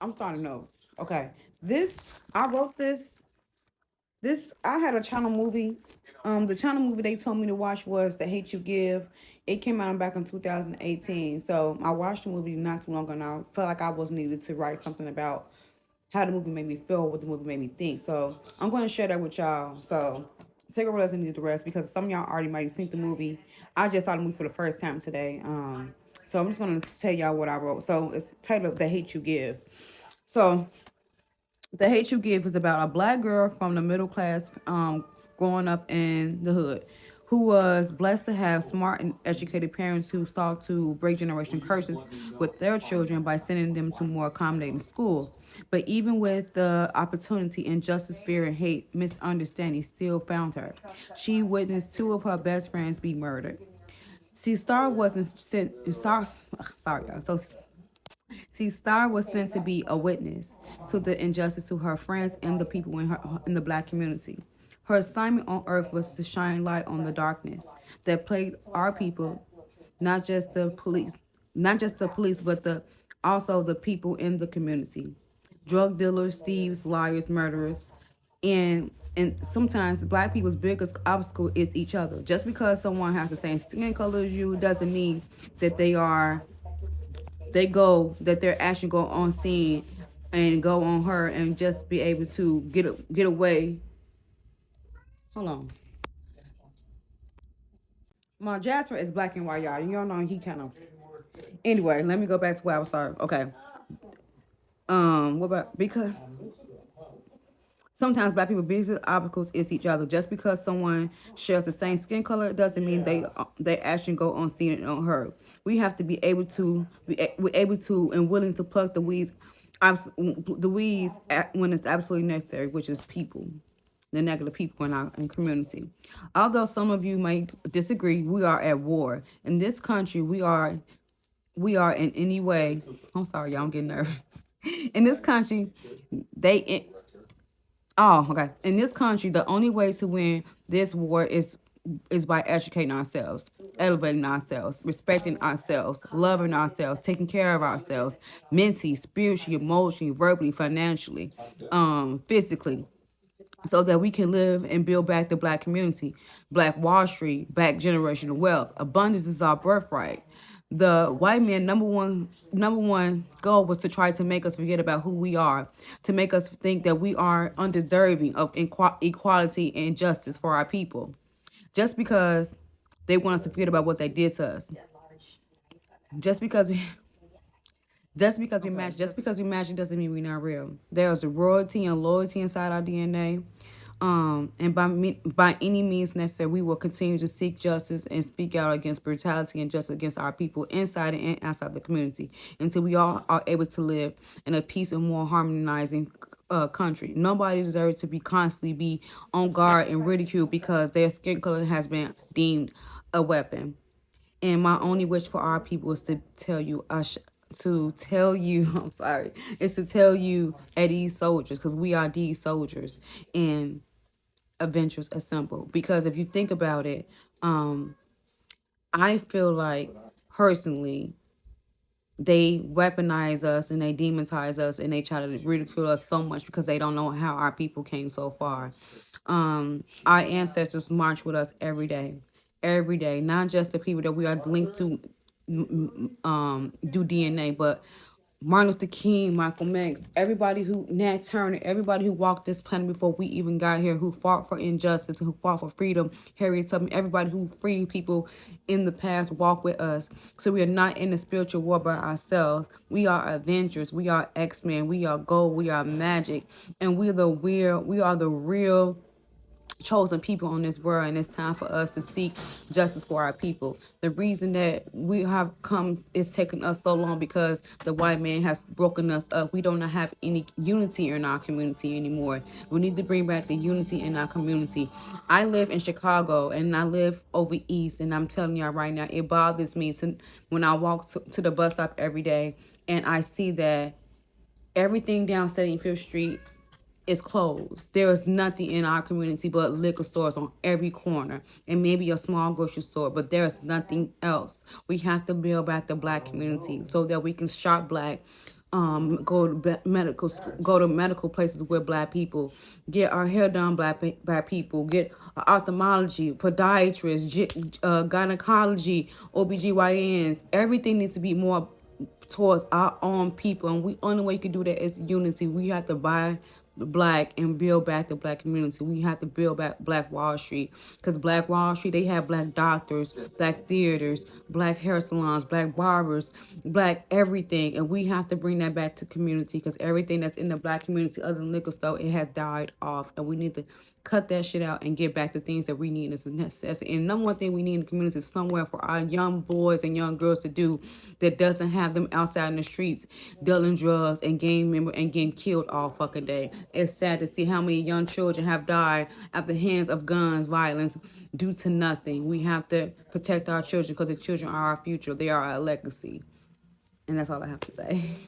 I'm starting to know. Okay, this I wrote this. This I had a channel movie. The channel movie they told me to watch was The Hate You Give. It came out back in 2018. So I watched the movie not too long ago, and I felt like I was needed to write something about how the movie made me feel, what the movie made me think. So I'm going to share that with y'all. So take a listen to the rest because some of y'all already might have seen the movie. I just saw the movie for the first time today. So I'm just going to tell y'all what I wrote. So it's titled The Hate You Give. So The Hate You Give is about a black girl from the middle class growing up in the hood who was blessed to have smart and educated parents who sought to break generation curses with their children by sending them to more accommodating school. But even with the opportunity, injustice, fear, and hate, misunderstanding still found her. She witnessed two of her best friends be murdered. See, Star wasn't sent. Star, sorry, y'all. See, Star was sent to be a witness to the injustice to her friends and the people in the black community. Her assignment on earth was to shine light on the darkness that plagued our people, not just the police, but the also the people in the community. Drug dealers, thieves, liars, murderers, and sometimes black people's biggest obstacle is each other. Just because someone has the same skin color as you doesn't mean that their action go on scene and go on her and just be able to get away. Hold on. My Jasper is black and white, y'all. You don't know he kind of. Anyway, let me go back to where I was. Sorry. Okay. What about because sometimes black people biggest obstacles is each other. Just because someone shares the same skin color doesn't mean they action go on scene and on her. We have to be able to we're able to and willing to pluck the weeds when it's absolutely necessary, which is people, the negative people in our community. Although some of you might disagree, we are at war in this country. We are in any way. I'm sorry, y'all. I'm getting nervous. In this country, they Oh, okay. In this country, the only way to win this war is by educating ourselves, elevating ourselves, respecting ourselves, loving ourselves, taking care of ourselves, mentally, spiritually, emotionally, verbally, financially, physically, so that we can live and build back the black community, black Wall Street, black generational wealth. Abundance is our birthright. The white man number one goal was to try to make us forget about who we are, to make us think that we are undeserving of equality and justice for our people, just because they want us to forget about what they did to us. Just because we just because we match, it doesn't mean we're not real. There's a royalty and loyalty inside our DNA. And by any means necessary, we will continue to seek justice and speak out against brutality and justice against our people inside and outside the community until we all are able to live in a peace and more harmonizing country. Nobody deserves to be constantly be on guard and ridiculed because their skin color has been deemed a weapon. And my only wish for our people is to tell you, I'm sorry, is to tell you at these soldiers, because we are these soldiers and Avengers Assemble. Because if you think about it, I feel like personally, they weaponize us and they demonize us and they try to ridicule us so much because they don't know how our people came so far. Our ancestors march with us every day, not just the people that we are linked to do DNA, but Martin Luther King, Michael X, everybody who Nat Turner, everybody who walked this planet before we even got here, who fought for injustice, who fought for freedom, Harriet Tubman, everybody who freed people in the past walk with us. So we are not in the spiritual war by ourselves. We are Avengers, we are X-Men, we are Gold, we are Magic, and we are the real chosen people on this world, and it's time for us to seek justice for our people. The reason that we have come is taking us so long because the white man has broken us up. We don't have any unity in our community anymore. We need to bring back the unity in our community. I live in Chicago and I live over east, and I'm telling y'all right now, it bothers me when I walk to the bus stop every day and I see that everything down 75th Street is closed. There is nothing in our community but liquor stores on every corner and maybe a small grocery store, but there is nothing else. We have to build back the black community so that we can shop black, go to medical places with black people, get our hair done black people, get ophthalmology, podiatrists, gynecology, OBGYNs. Everything needs to be more towards our own people, and we only way you can do that is unity. We have to buy black and build back the black community. We have to build back Black Wall Street, because Black Wall Street, they have black doctors, black theaters, black hair salons, black barbers, black everything, and we have to bring that back to community, because everything that's in the black community other than liquor store, it has died off, and we need to cut that shit out and get back to things that we need as a necessity. And number one thing we need in the community is somewhere for our young boys and young girls to do that doesn't have them outside in the streets dealing drugs and gang member and getting killed all fucking day. It's sad to see how many young children have died at the hands of guns, violence, due to nothing. We have to protect our children, because the children are our future. They are our legacy. And that's all I have to say.